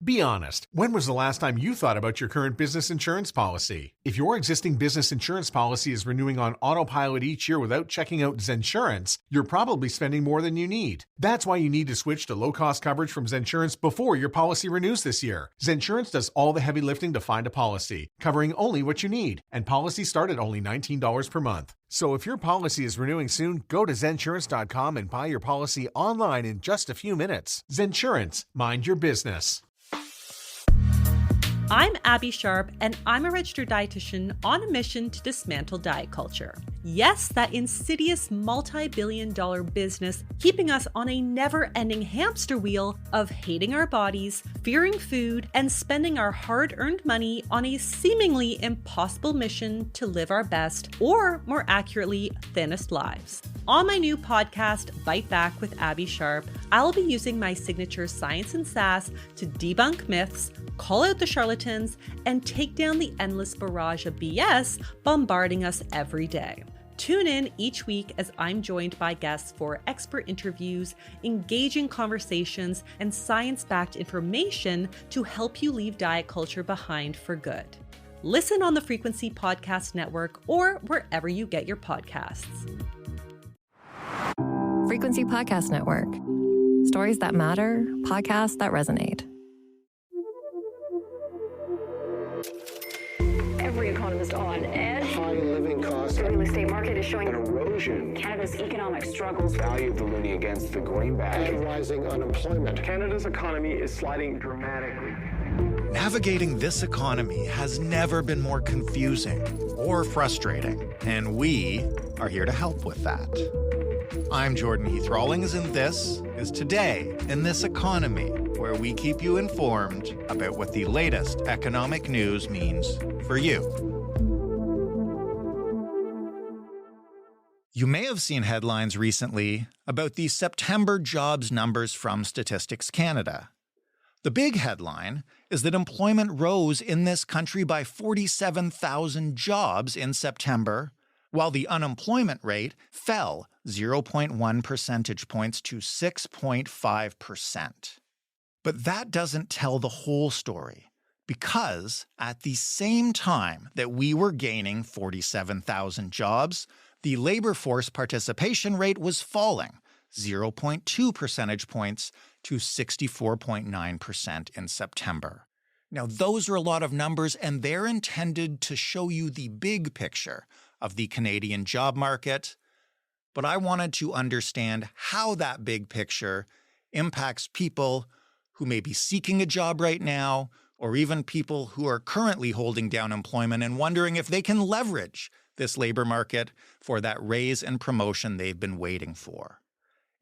Be honest, when was the last time you thought about your current business insurance policy? If your existing business insurance policy is renewing on autopilot each year without checking out Zensurance, you're probably spending more than you need. That's why you need to switch to low-cost coverage from Zensurance before your policy renews this year. Zensurance does all the heavy lifting to find a policy, covering only what you need, and policies start at only $19 per month. So if your policy is renewing soon, go to Zensurance.com and buy your policy online in just a few minutes. Zensurance, mind your business. I'm Abby Sharp, and I'm a registered dietitian on a mission to dismantle diet culture. Yes, that insidious multi-billion-dollar business keeping us on a never-ending hamster wheel of hating our bodies, fearing food, and spending our hard-earned money on a seemingly impossible mission to live our best, or more accurately, thinnest lives. On my new podcast, Bite Back with Abby Sharp, I'll be using my signature science and sass to debunk myths, call out the charlatans, and take down the endless barrage of BS bombarding us every day. Tune in each week as I'm joined by guests for expert interviews, engaging conversations, and science-backed information to help you leave diet culture behind for good. Listen on the Frequency Podcast Network or wherever you get your podcasts. Frequency Podcast Network. Stories that matter, podcasts that resonate. Every economist on edge. High living costs. The real estate market is showing an erosion. Canada's economic struggles. Value of the loonie against the greenback. And rising unemployment. Canada's economy is sliding dramatically. Navigating this economy has never been more confusing or frustrating, and we are here to help with that. I'm Jordan Heath Rawlings, and this is Today in This Economy, where we keep you informed about what the latest economic news means for you. You may have seen headlines recently about the September jobs numbers from Statistics Canada. The big headline is that employment rose in this country by 47,000 jobs in September, while the unemployment rate fell 0.1 percentage points to 6.5%. But that doesn't tell the whole story, because at the same time that we were gaining 47,000 jobs, the labor force participation rate was falling 0.2 percentage points to 64.9% in September. Now, those are a lot of numbers, and they're intended to show you the big picture of the Canadian job market, but I wanted to understand how that big picture impacts people who may be seeking a job right now, or even people who are currently holding down employment and wondering if they can leverage this labor market for that raise and promotion they've been waiting for.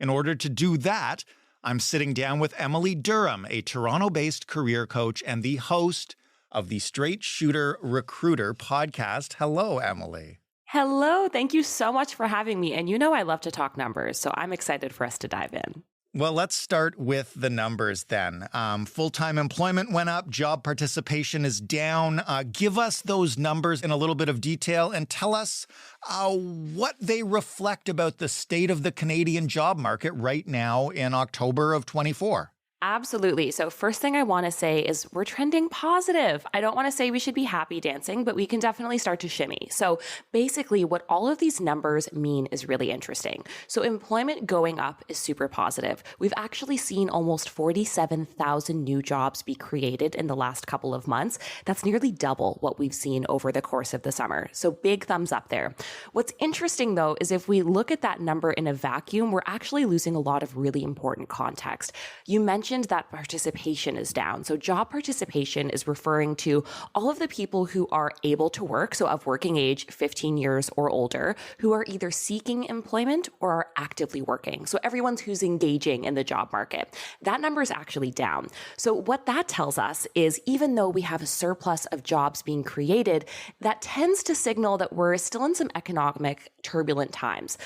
In order to do that, I'm sitting down with Emily Durham, a Toronto-based career coach and the host of the Straight Shooter Recruiter podcast. Hello, Emily. Hello. Thank you so much for having me. And you know I love to talk numbers, so I'm excited for us to dive in. Well, let's start with the numbers then. Full-time employment went up, job participation is down. Give us those numbers in a little bit of detail and tell us what they reflect about the state of the Canadian job market right now in October of 24. Absolutely. So first thing I want to say is we're trending positive. I don't want to say we should be happy dancing, but we can definitely start to shimmy. So basically what all of these numbers mean is really interesting. So employment going up is super positive. We've actually seen almost 47,000 new jobs be created in the last couple of months. That's nearly double what we've seen over the course of the summer. So big thumbs up there. What's interesting though is if we look at that number in a vacuum, we're actually losing a lot of really important context. You mentioned that participation is down. So job participation is referring to all of the people who are able to work, so of working age 15 years or older, who are either seeking employment or are actively working. So everyone who's engaging in the job market. That number is actually down. So what that tells us is even though we have a surplus of jobs being created, that tends to signal that we're still in some economic turbulent times.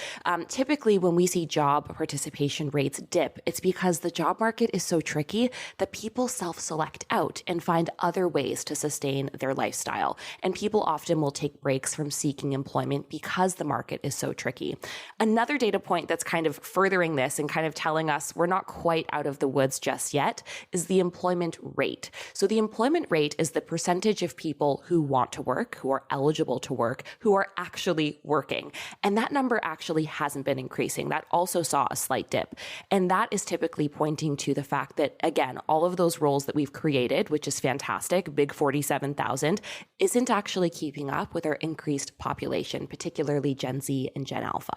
Typically, when we see job participation rates dip, it's because the job market is so tricky that people self-select out and find other ways to sustain their lifestyle. And people often will take breaks from seeking employment because the market is so tricky. Another data point that's kind of furthering this and kind of telling us we're not quite out of the woods just yet is the employment rate. So the employment rate is the percentage of people who want to work, who are eligible to work, who are actually working. And that number actually hasn't been increasing. That also saw a slight dip. And that is typically pointing to the fact that, again, all of those roles that we've created, which is fantastic, big 47,000, isn't actually keeping up with our increased population, particularly Gen Z and Gen Alpha.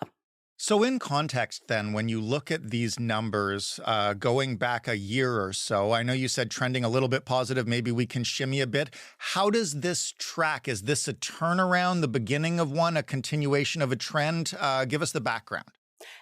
So in context, then, when you look at these numbers going back a year or so, I know you said trending a little bit positive, maybe we can shimmy a bit. How does this track? Is this a turnaround, the beginning of one, a continuation of a trend? Give us the background.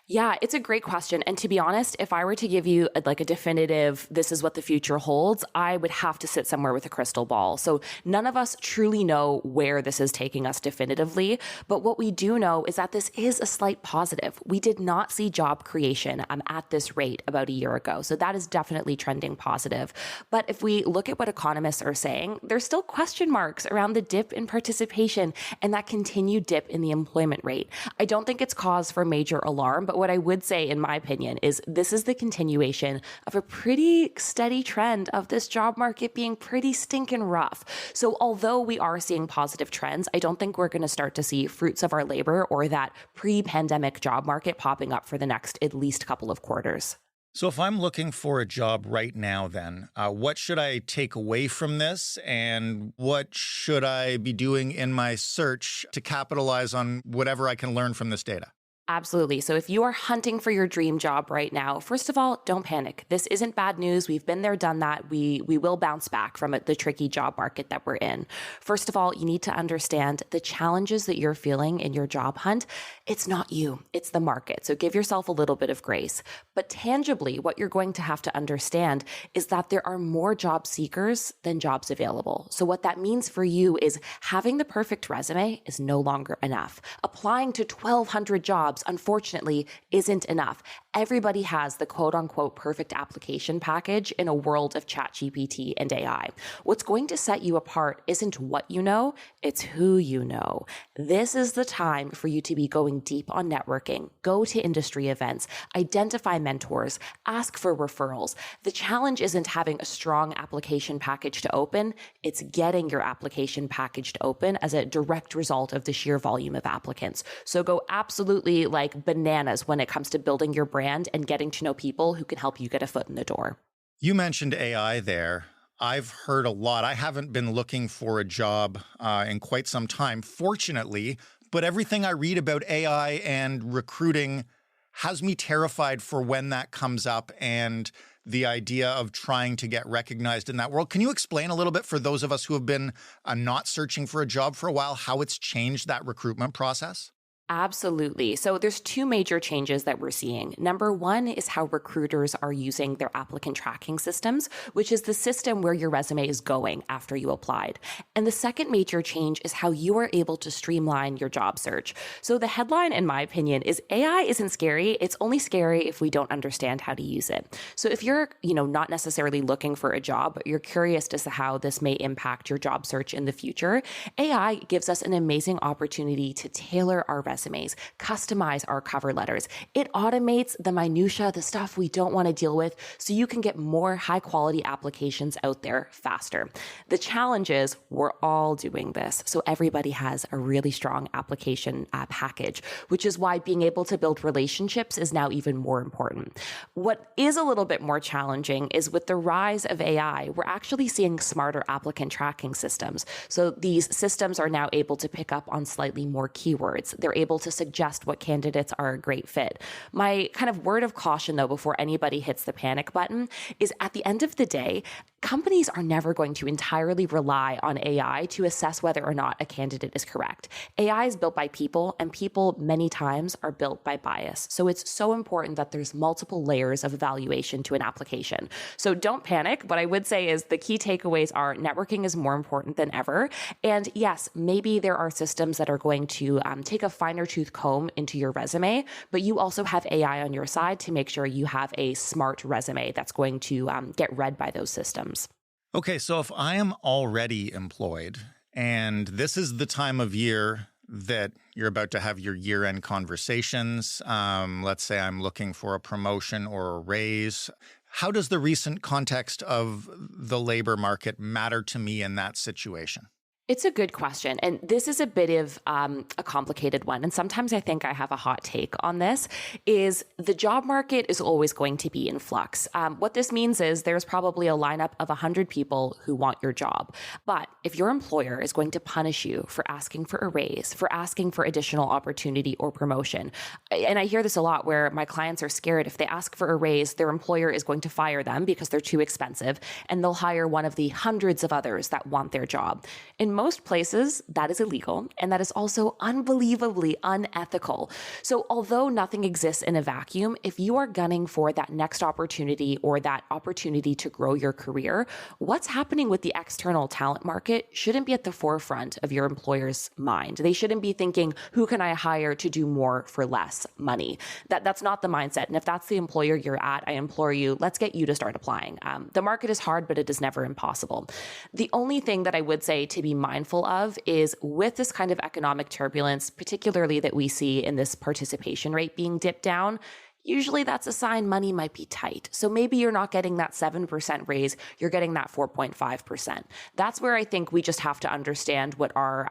Yeah, it's a great question. And to be honest, if I were to give you a definitive, this is what the future holds, I would have to sit somewhere with a crystal ball. So none of us truly know where this is taking us definitively. But what we do know is that this is a slight positive. We did not see job creation at this rate about a year ago. So that is definitely trending positive. But if we look at what economists are saying, there's still question marks around the dip in participation and that continued dip in the employment rate. I don't think it's cause for major alarm, but what I would say, in my opinion, is this is the continuation of a pretty steady trend of this job market being pretty stinking rough. So although we are seeing positive trends, I don't think we're going to start to see fruits of our labor or that pre-pandemic job market popping up for the next at least couple of quarters. So if I'm looking for a job right now, then what should I take away from this? And what should I be doing in my search to capitalize on whatever I can learn from this data? Absolutely. So if you are hunting for your dream job right now, first of all, don't panic. This isn't bad news. We've been there, done that. We will bounce back from the tricky job market that we're in. First of all, you need to understand the challenges that you're feeling in your job hunt. It's not you, it's the market. So give yourself a little bit of grace. But tangibly, what you're going to have to understand is that there are more job seekers than jobs available. So what that means for you is having the perfect resume is no longer enough. Applying to 1,200 jobs, unfortunately, isn't enough. Everybody has the quote unquote perfect application package in a world of ChatGPT and AI. What's going to set you apart isn't what you know, it's who you know. This is the time for you to be going deep on networking, go to industry events, identify mentors, ask for referrals. The challenge isn't having a strong application package to open, it's getting your application package to open as a direct result of the sheer volume of applicants. So go absolutely like bananas when it comes to building your brand and getting to know people who can help you get a foot in the door. You mentioned AI there. I've heard a lot. I haven't been looking for a job in quite some time, fortunately, but everything I read about AI and recruiting has me terrified for when that comes up and the idea of trying to get recognized in that world. Can you explain a little bit for those of us who have been not searching for a job for a while, how it's changed that recruitment process? Absolutely. So there's two major changes that we're seeing. Number one is how recruiters are using their applicant tracking systems, which is the system where your resume is going after you applied. And the second major change is how you are able to streamline your job search. So the headline, in my opinion, is AI isn't scary. It's only scary if we don't understand how to use it. So if you're, not necessarily looking for a job, but you're curious as to how this may impact your job search in the future, AI gives us an amazing opportunity to tailor our resumes, customize our cover letters. It automates the minutia, the stuff we don't want to deal with, so you can get more high quality applications out there faster. The challenge is we're all doing this, so everybody has a really strong application package, which is why being able to build relationships is now even more important. What is a little bit more challenging is with the rise of AI, we're actually seeing smarter applicant tracking systems. So these systems are now able to pick up on slightly more keywords. They're able to suggest what candidates are a great fit. My kind of word of caution, though, before anybody hits the panic button, is at the end of the day, companies are never going to entirely rely on AI to assess whether or not a candidate is correct. AI is built by people, and people many times are built by bias. So it's so important that there's multiple layers of evaluation to an application. So don't panic. What I would say is the key takeaways are networking is more important than ever. And yes, maybe there are systems that are going to take a finer tooth comb into your resume, but you also have AI on your side to make sure you have a smart resume that's going to get read by those systems. Okay, so if I am already employed and this is the time of year that you're about to have your year-end conversations, let's say I'm looking for a promotion or a raise, how does the recent context of the labor market matter to me in that situation? It's a good question. And this is a bit of a complicated one. And sometimes I think I have a hot take on this, is the job market is always going to be in flux. What this means is there's probably a lineup of 100 people who want your job. But if your employer is going to punish you for asking for a raise, for asking for additional opportunity or promotion, and I hear this a lot where my clients are scared if they ask for a raise, their employer is going to fire them because they're too expensive, and they'll hire one of the hundreds of others that want their job. In most places, that is illegal, and that is also unbelievably unethical. So although nothing exists in a vacuum, if you are gunning for that next opportunity or that opportunity to grow your career, what's happening with the external talent market shouldn't be at the forefront of your employer's mind. They shouldn't be thinking, who can I hire to do more for less money? That's not the mindset. And if that's the employer you're at, I implore you, let's get you to start applying. The market is hard, but it is never impossible. The only thing that I would say to be mindful of is with this kind of economic turbulence, particularly that we see in this participation rate being dipped down, usually that's a sign money might be tight. So maybe you're not getting that 7% raise, you're getting that 4.5%. That's where I think we just have to understand what our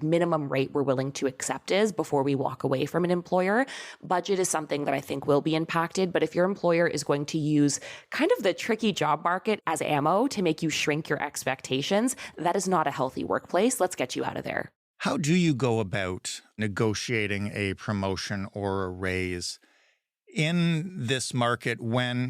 minimum rate we're willing to accept is before we walk away from an employer. Budget is something that I think will be impacted, but if your employer is going to use kind of the tricky job market as ammo to make you shrink your expectations, that is not a healthy workplace. Let's get you out of there. How do you go about negotiating a promotion or a raise in this market when,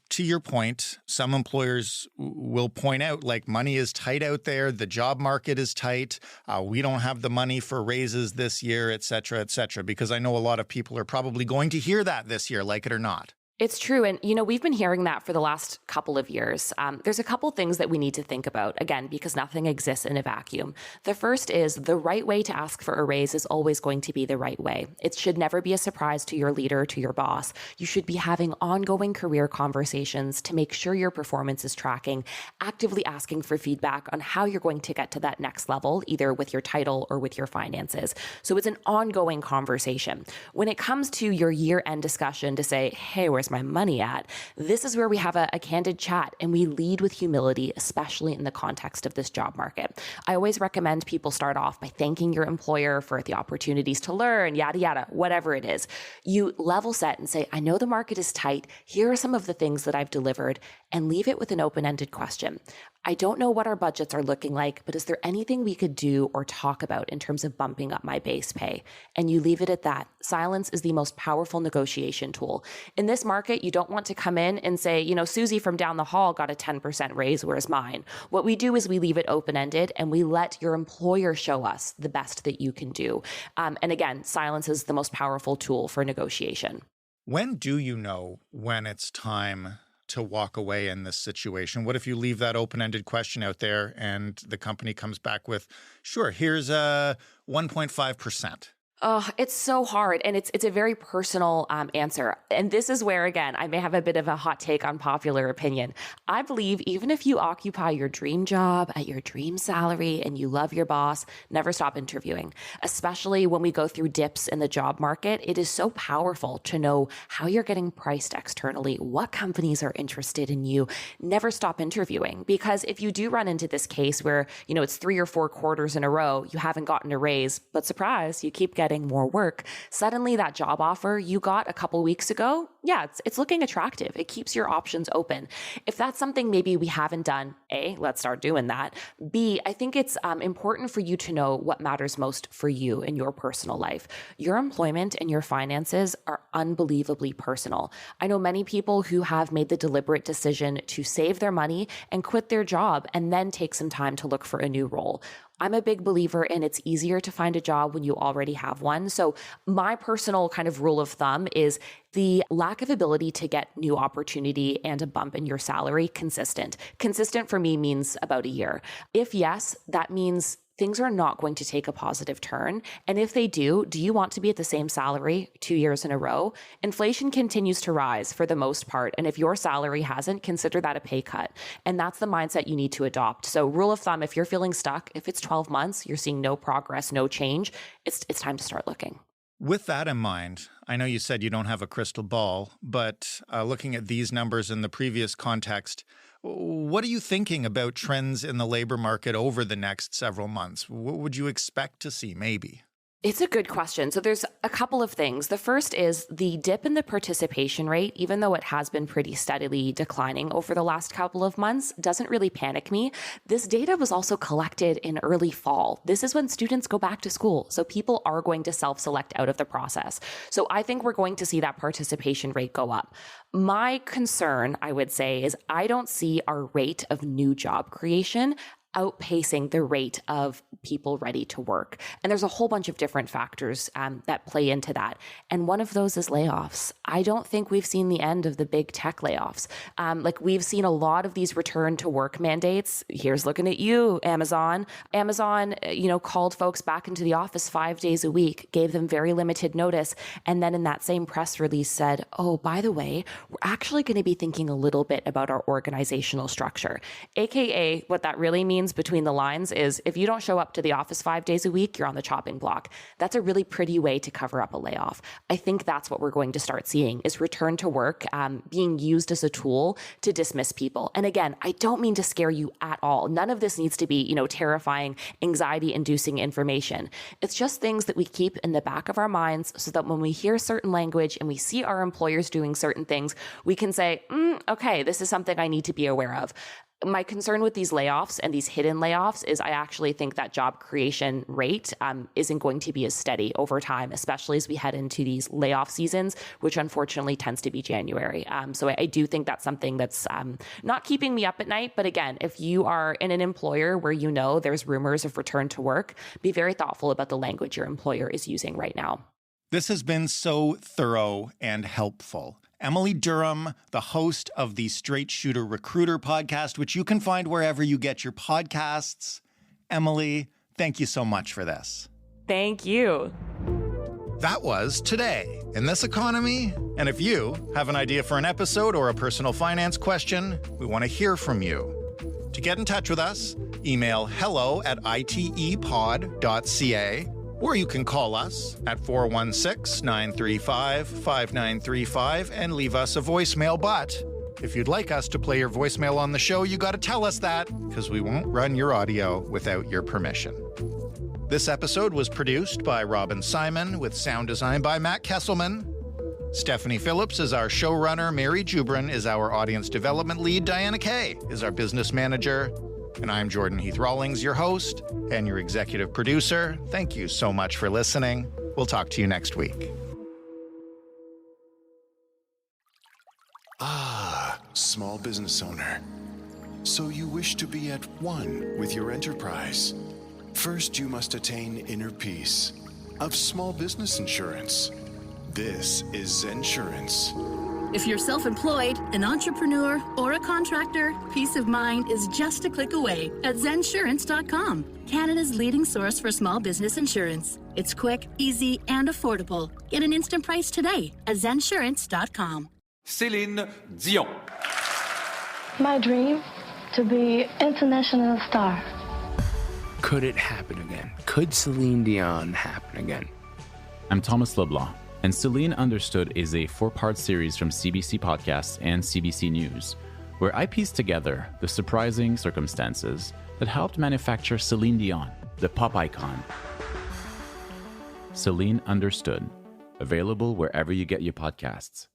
to your point, some employers will point out like money is tight out there, the job market is tight, we don't have the money for raises this year, et cetera, because I know a lot of people are probably going to hear that this year, like it or not. It's true. And, we've been hearing that for the last couple of years. There's a couple things that we need to think about, again, because nothing exists in a vacuum. The first is the right way to ask for a raise is always going to be the right way. It should never be a surprise to your leader, to your boss. You should be having ongoing career conversations to make sure your performance is tracking, actively asking for feedback on how you're going to get to that next level, either with your title or with your finances. So it's an ongoing conversation. When it comes to your year-end discussion to say, hey, where's my money at? This is where we have a candid chat and we lead with humility, especially in the context of this job market. I always recommend people start off by thanking your employer for the opportunities to learn, yada, yada, whatever it is. You level set and say, I know the market is tight. Here are some of the things that I've delivered, and leave it with an open-ended question. I don't know what our budgets are looking like, but is there anything we could do or talk about in terms of bumping up my base pay? And you leave it at that. Silence is the most powerful negotiation tool. In this market, you don't want to come in and say, Susie from down the hall got a 10% raise, where's mine? What we do is we leave it open-ended and we let your employer show us the best that you can do. And again, silence is the most powerful tool for negotiation. When do you know when it's time to walk away in this situation? What if you leave that open-ended question out there and the company comes back with, sure, here's a 1.5%? Oh, it's so hard. And it's a very personal answer. And this is where, again, I may have a bit of a hot take on popular opinion. I believe even if you occupy your dream job at your dream salary and you love your boss, never stop interviewing. Especially when we go through dips in the job market, it is so powerful to know how you're getting priced externally, what companies are interested in you. Never stop interviewing. Because if you do run into this case where, it's 3 or 4 quarters in a row, you haven't gotten a raise, but surprise, you keep getting more work, suddenly that job offer you got a couple weeks ago yeah, it's looking attractive. It keeps your options open. If that's something maybe we haven't done, A, let's start doing that. B, I think it's important for you to know what matters most for you in your personal life. Your employment and your finances are unbelievably personal. I know many people who have made the deliberate decision to save their money and quit their job and then take some time to look for a new role. I'm a big believer in it's easier to find a job when you already have one. So my personal kind of rule of thumb is the lack of ability to get new opportunity and a bump in your salary consistent. Consistent for me means about a year. If yes, that means things are not going to take a positive turn. And if they do you want to be at the same salary 2 years in a row? Inflation continues to rise for the most part. And if your salary hasn't, consider that a pay cut. And that's the mindset you need to adopt. So rule of thumb, if you're feeling stuck, if it's 12 months, you're seeing no progress, no change, it's time to start looking. With that in mind, I know you said you don't have a crystal ball, but looking at these numbers in the previous context, what are you thinking about trends in the labor market over the next several months? What would you expect to see, maybe? It's a good question. So there's a couple of things. The first is the dip in the participation rate, even though it has been pretty steadily declining over the last couple of months, doesn't really panic me. This data was also collected in early fall. This is when students go back to school. So people are going to self-select out of the process. So I think we're going to see that participation rate go up. My concern, I would say, is I don't see our rate of new job creation outpacing the rate of people ready to work. And there's a whole bunch of different factors that play into that. And one of those is layoffs. I don't think we've seen the end of the big tech layoffs. We've seen a lot of these return to work mandates. Here's looking at you, Amazon. Amazon, called folks back into the office 5 days a week, gave them very limited notice. And then in that same press release said, oh, by the way, we're actually going to be thinking a little bit about our organizational structure. AKA, what that really means between the lines is if you don't show up to the office 5 days a week, you're on the chopping block. That's a really pretty way to cover up a layoff. I think that's what we're going to start seeing is return to work being used as a tool to dismiss people. And again, I don't mean to scare you at all. None of this needs to be, terrifying, anxiety-inducing information. It's just things that we keep in the back of our minds so that when we hear certain language and we see our employers doing certain things, we can say, okay, this is something I need to be aware of. My concern with these layoffs and these hidden layoffs is I actually think that job creation rate isn't going to be as steady over time, especially as we head into these layoff seasons, which unfortunately tends to be January. So I do think that's something that's not keeping me up at night. But again, if you are in an employer where there's rumors of return to work, be very thoughtful about the language your employer is using right now. This has been so thorough and helpful. Emily Durham, the host of the Straight Shooter Recruiter podcast, which you can find wherever you get your podcasts. Emily, thank you so much for this. Thank you. That was Today in This Economy. And if you have an idea for an episode or a personal finance question, we want to hear from you. To get in touch with us, email hello@itepod.ca. Or you can call us at 416-935-5935 and leave us a voicemail. But if you'd like us to play your voicemail on the show, you got to tell us that because we won't run your audio without your permission. This episode was produced by Robin Simon with sound design by Matt Kesselman. Stephanie Phillips is our showrunner. Mary Jubrin is our audience development lead. Diana Kay is our business manager. And I'm Jordan Heath-Rawlings, your host and your executive producer. Thank you so much for listening. We'll talk to you next week. Ah, small business owner. So you wish to be at one with your enterprise. First, you must attain inner peace of small business insurance. This is Zensurance. If you're self-employed, an entrepreneur, or a contractor, peace of mind is just a click away at Zensurance.com, Canada's leading source for small business insurance. It's quick, easy, and affordable. Get an instant price today at Zensurance.com. Céline Dion. My dream, to be international star. Could it happen again? Could Céline Dion happen again? I'm Thomas Leblanc. And Céline Understood is a 4-part series from CBC Podcasts and CBC News, where I piece together the surprising circumstances that helped manufacture Céline Dion, the pop icon. Céline Understood, available wherever you get your podcasts.